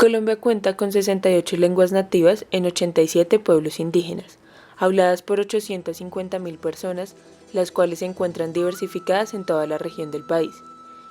Colombia cuenta con 68 lenguas nativas en 87 pueblos indígenas, habladas por 850.000 personas, las cuales se encuentran diversificadas en toda la región del país.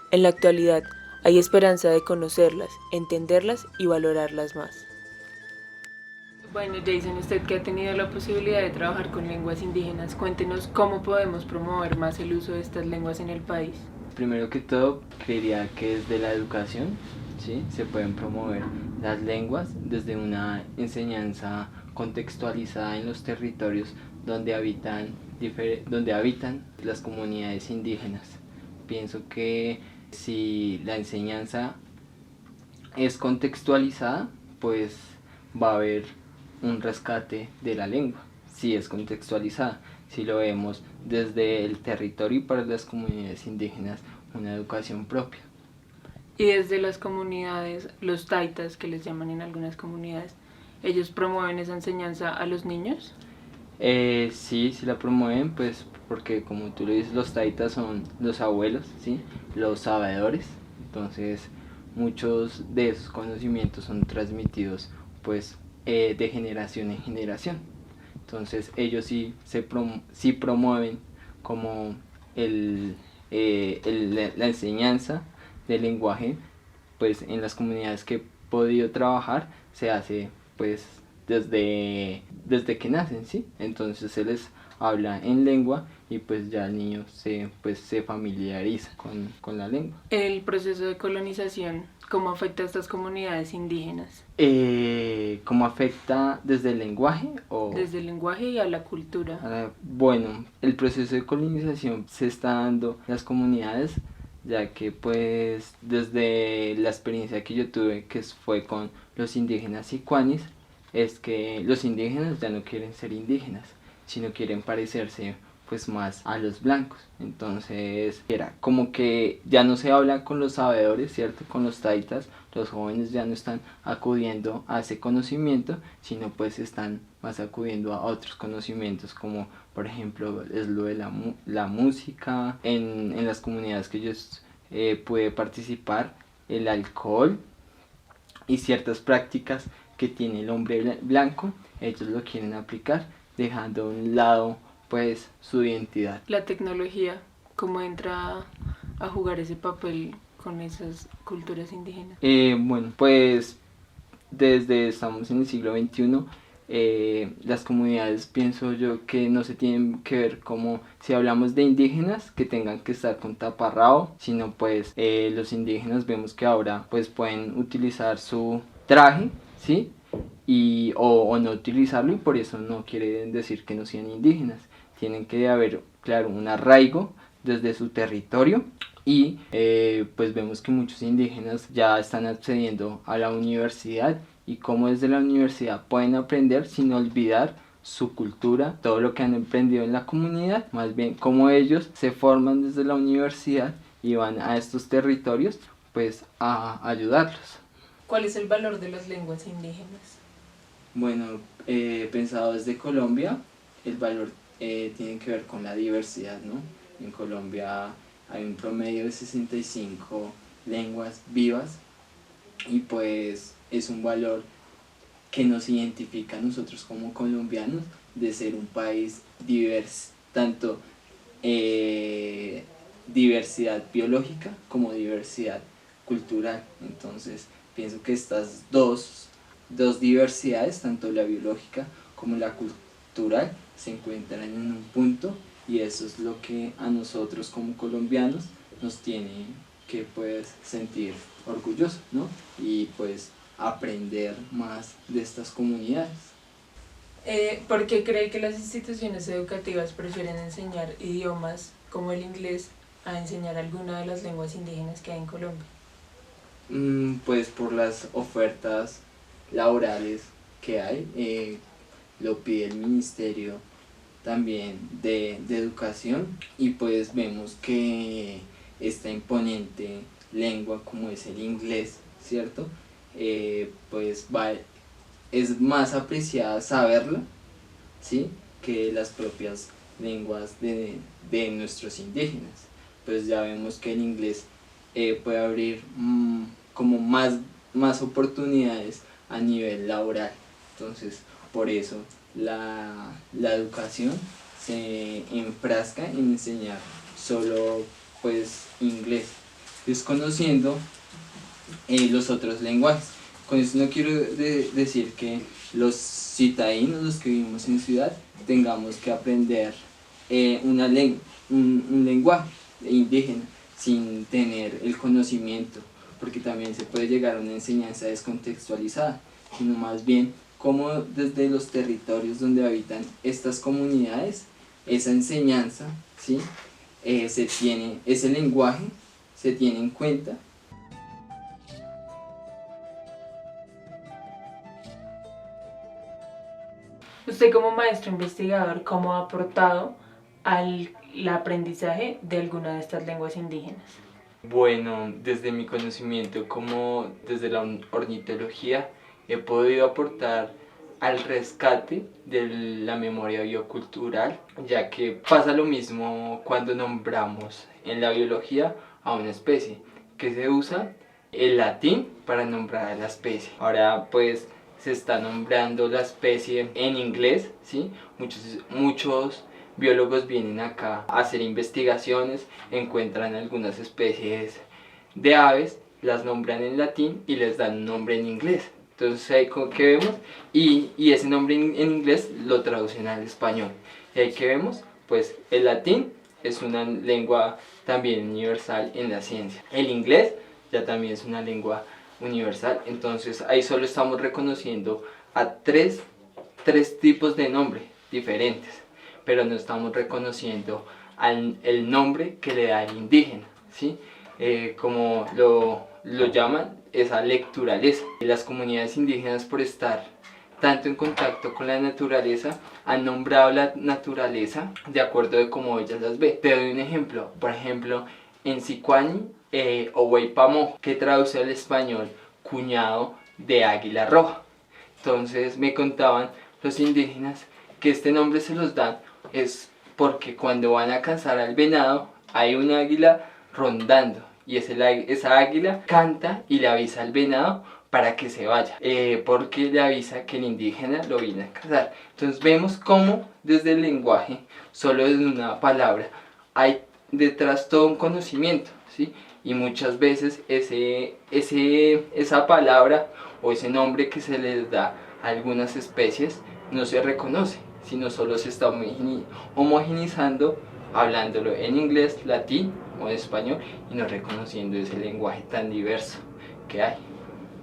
En la actualidad, hay esperanza de conocerlas, entenderlas y valorarlas más. Bueno, Jason, usted que ha tenido la posibilidad de trabajar con lenguas indígenas, cuéntenos cómo podemos promover más el uso de estas lenguas en el país. Primero que todo, creería que desde la educación, ¿sí?, se pueden promover las lenguas desde una enseñanza contextualizada en los territorios donde habitan las comunidades indígenas. Pienso que si la enseñanza es contextualizada, pues va a haber un rescate de la lengua, si es contextualizada. Si lo vemos desde el territorio y para las comunidades indígenas, una educación propia. Y desde las comunidades, los taitas, que les llaman en algunas comunidades, ¿ellos promueven esa enseñanza a los niños? Sí la promueven, pues porque como tú lo dices, los taitas son los abuelos, ¿sí?, los sabedores. Entonces muchos de esos conocimientos son transmitidos pues de generación en generación. Entonces ellos sí promueven como la enseñanza del lenguaje. Pues en las comunidades que he podido trabajar se hace pues desde que nacen, ¿sí? Entonces se les habla en lengua y pues ya el niño se familiariza con la lengua. El proceso de colonización, ¿cómo afecta a estas comunidades indígenas? ¿Cómo afecta desde el lenguaje? Desde el lenguaje y a la cultura. Bueno, el proceso de colonización se está dando en las comunidades, ya que pues desde la experiencia que yo tuve, que fue con los indígenas sicuanis, es que los indígenas ya no quieren ser indígenas, sino quieren parecerse pues más a los blancos. Entonces era como que ya no se habla con los sabedores, ¿cierto?, con los taitas. Los jóvenes ya no están acudiendo a ese conocimiento, sino pues están más acudiendo a otros conocimientos, como por ejemplo es lo de la música. En las comunidades que yo pude participar, el alcohol y ciertas prácticas que tiene el hombre blanco, ellos lo quieren aplicar, dejando a un lado pues su identidad. La tecnología, ¿cómo entra a jugar ese papel con esas culturas indígenas? Bueno, pues estamos en el siglo XXI, las comunidades, pienso yo, que no se tienen que ver como si hablamos de indígenas que tengan que estar con taparrabo, sino pues los indígenas vemos que ahora pues pueden utilizar su traje, ¿sí?, o no utilizarlo, y por eso no quiere decir que no sean indígenas. Tienen que haber, claro, un arraigo desde su territorio. Y pues vemos que muchos indígenas ya están accediendo a la universidad, y cómo desde la universidad pueden aprender sin olvidar su cultura, todo lo que han aprendido en la comunidad, más bien cómo ellos se forman desde la universidad y van a estos territorios pues a ayudarlos. ¿Cuál es el valor de las lenguas indígenas? Bueno, pensado desde Colombia, el valor tiene que ver con la diversidad, ¿no? En Colombia hay un promedio de 65 lenguas vivas, y pues es un valor que nos identifica a nosotros como colombianos, de ser un país diverso, tanto diversidad biológica como diversidad cultural. Entonces pienso que estas dos diversidades, tanto la biológica como la cultural, se encuentran en un punto, y eso es lo que a nosotros como colombianos nos tiene que pues sentir orgullosos, ¿no? Y pues aprender más de estas comunidades. ¿Por qué cree que las instituciones educativas prefieren enseñar idiomas como el inglés a enseñar alguna de las lenguas indígenas que hay en Colombia? Pues por las ofertas laborales que hay, lo pide el Ministerio también de Educación, y pues vemos que esta imponente lengua como es el inglés, ¿cierto?, pues es más apreciada saberla, ¿sí?, que las propias lenguas de nuestros indígenas. Pues ya vemos que el inglés puede abrir como más más oportunidades a nivel laboral. Entonces, por eso la educación se enfrasca en enseñar solo pues inglés, desconociendo los otros lenguajes. Con esto no quiero decir que los citadinos, los que vivimos en ciudad, tengamos que aprender un lenguaje indígena sin tener el conocimiento, porque también se puede llegar a una enseñanza descontextualizada, sino más bien cómo desde los territorios donde habitan estas comunidades, esa enseñanza, ¿sí? Ese lenguaje se tiene en cuenta. Usted como maestro investigador, ¿cómo ha aportado al aprendizaje de alguna de estas lenguas indígenas? Bueno, desde mi conocimiento como desde la ornitología he podido aportar al rescate de la memoria biocultural, ya que pasa lo mismo cuando nombramos en la biología a una especie, que se usa el latín para nombrar a la especie. Ahora pues se está nombrando la especie en inglés, ¿sí? Muchos biólogos vienen acá a hacer investigaciones, encuentran algunas especies de aves, las nombran en latín y les dan un nombre en inglés. Entonces ahí que vemos, y ese nombre en inglés lo traducen al español. Y ahí que vemos, pues el latín es una lengua también universal en la ciencia. El inglés ya también es una lengua universal. Entonces ahí solo estamos reconociendo a tres tipos de nombre diferentes, pero no estamos reconociendo el nombre que le da el indígena, ¿sí? Como lo llaman, esa lecturaleza. Las comunidades indígenas, por estar tanto en contacto con la naturaleza, han nombrado la naturaleza de acuerdo de cómo ellas las ve. Te doy un ejemplo, por ejemplo, en Sicuani o Huaypamo, que traduce al español cuñado de águila roja. Entonces me contaban los indígenas que este nombre se los dan es porque cuando van a cazar al venado hay un águila rondando y esa águila canta y le avisa al venado para que se vaya, porque le avisa que el indígena lo viene a cazar. Entonces vemos cómo desde el lenguaje, solo desde una palabra, hay detrás todo un conocimiento, ¿sí? Y muchas veces esa palabra o ese nombre que se les da a algunas especies no se reconoce, sino solo se está homogenizando, hablándolo en inglés, latín o español y no reconociendo ese lenguaje tan diverso que hay.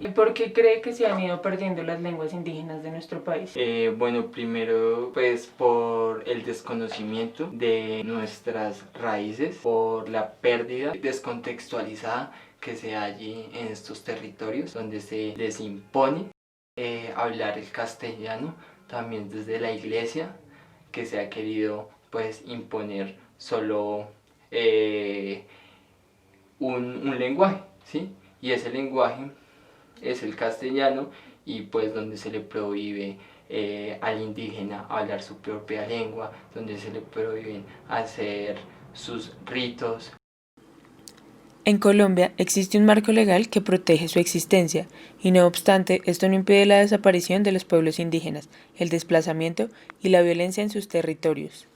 ¿Y por qué cree que se han ido perdiendo las lenguas indígenas de nuestro país? Bueno, primero pues por el desconocimiento de nuestras raíces, por la pérdida descontextualizada que se hay allí en estos territorios donde se les impone hablar el castellano, también desde la iglesia que se ha querido pues imponer solo un lenguaje, ¿sí? Y ese lenguaje es el castellano y pues donde se le prohíbe al indígena hablar su propia lengua, donde se le prohíben hacer sus ritos. En Colombia existe un marco legal que protege su existencia y no obstante esto no impide la desaparición de los pueblos indígenas, el desplazamiento y la violencia en sus territorios.